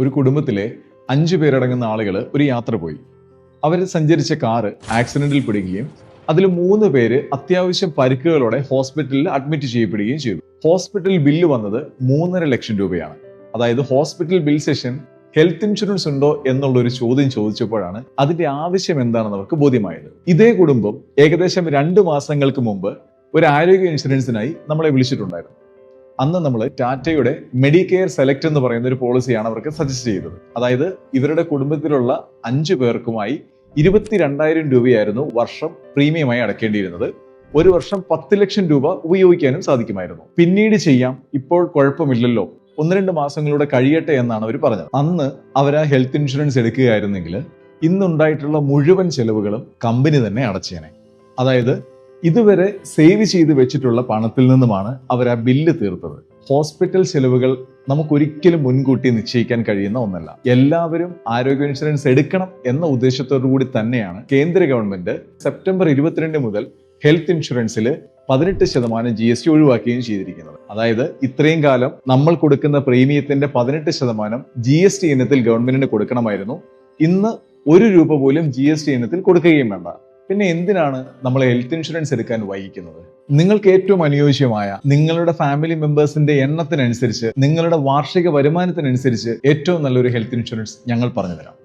ഒരു കുടുംബത്തിലെ 5 പേരടങ്ങുന്ന ആളുകൾ ഒരു യാത്ര പോയി. അവർ സഞ്ചരിച്ച കാറ് ആക്സിഡന്റിൽ പെടുകയും അതിൽ 3 പേര് അത്യാവശ്യം പരിക്കുകളോടെ ഹോസ്പിറ്റലിൽ അഡ്മിറ്റ് ചെയ്യപ്പെടുകയും ചെയ്തു. ഹോസ്പിറ്റൽ ബില്ല് വന്നത് 3.5 ലക്ഷം രൂപയാണ്. അതായത് hospital bill session health insurance ഉണ്ടോ എന്നുള്ള ഒരു ചോദ്യം ചോദിച്ചപ്പോഴാണ് അതിന്റെ ആവശ്യം എന്താണെന്ന് അവർക്ക് ബോധ്യമായത്. ഇതേ കുടുംബം ഏകദേശം 2 മാസങ്ങൾക്ക് മുമ്പ് ഒരു ആരോഗ്യ ഇൻഷുറൻസിനായി നമ്മളെ വിളിച്ചിട്ടുണ്ടായിരുന്നു. അന്ന് നമ്മൾ ടാറ്റയുടെ മെഡിക്കെയർ സെലക്ട് എന്ന് പറയുന്ന ഒരു പോളിസിയാണ് അവർക്ക് സജസ്റ്റ് ചെയ്തത്. അതായത് ഇവരുടെ കുടുംബത്തിലുള്ള 5 പേർക്കുമായി 22,000 രൂപയായിരുന്നു വർഷം പ്രീമിയമായി അടക്കേണ്ടിയിരുന്നത്. ഒരു വർഷം 10 ലക്ഷം രൂപ ഉപയോഗിക്കാനും സാധിക്കുമായിരുന്നു. പിന്നീട് ചെയ്യാം, ഇപ്പോൾ കുഴപ്പമില്ലല്ലോ, 1-2 മാസങ്ങളുടെ കഴിയട്ടെ എന്നാണ് അവർ പറഞ്ഞത്. അന്ന് അവർ ആ ഹെൽത്ത് ഇൻഷുറൻസ് എടുക്കുകയായിരുന്നെങ്കിൽ ഇന്നുണ്ടായിട്ടുള്ള മുഴുവൻ ചെലവുകളും കമ്പനി തന്നെ അടച്ചേനെ. അതായത് ഇതുവരെ സേവ് ചെയ്ത് വെച്ചിട്ടുള്ള പണത്തിൽ നിന്നുമാണ് അവർ ആ ബില്ല് തീർത്തത്. ഹോസ്പിറ്റൽ ചെലവുകൾ നമുക്കൊരിക്കലും മുൻകൂട്ടി നിശ്ചയിക്കാൻ കഴിയുന്ന ഒന്നല്ല. എല്ലാവരും ആരോഗ്യ ഇൻഷുറൻസ് എടുക്കണം എന്ന ഉദ്ദേശത്തോടു കൂടി തന്നെയാണ് കേന്ദ്ര ഗവൺമെന്റ് സെപ്റ്റംബർ 22 മുതൽ ഹെൽത്ത് ഇൻഷുറൻസിൽ 18% GST ഒഴിവാക്കുകയും ചെയ്തിരിക്കുന്നത്. അതായത് ഇത്രയും കാലം നമ്മൾ കൊടുക്കുന്ന പ്രീമിയത്തിന്റെ 18% GST ഇനത്തിൽ ഗവൺമെന്റിന് കൊടുക്കണമായിരുന്നു. ഇന്ന് 1 രൂപ പോലും GST ഇനത്തിൽ കൊടുക്കുകയും വേണ്ട. പിന്നെ എന്തിനാണ് നമ്മൾ ഹെൽത്ത് ഇൻഷുറൻസ് എടുക്കാൻ വൈകിക്കുന്നത്? നിങ്ങൾക്ക് ഏറ്റവും അനുയോജ്യമായ നിങ്ങളുടെ ഫാമിലി മെമ്പേഴ്സിന്റെ എണ്ണത്തിനനുസരിച്ച്, നിങ്ങളുടെ വാർഷിക വരുമാനത്തിനനുസരിച്ച് ഏറ്റവും നല്ലൊരു ഹെൽത്ത് ഇൻഷുറൻസ് ഞങ്ങൾ പറഞ്ഞുതരാം.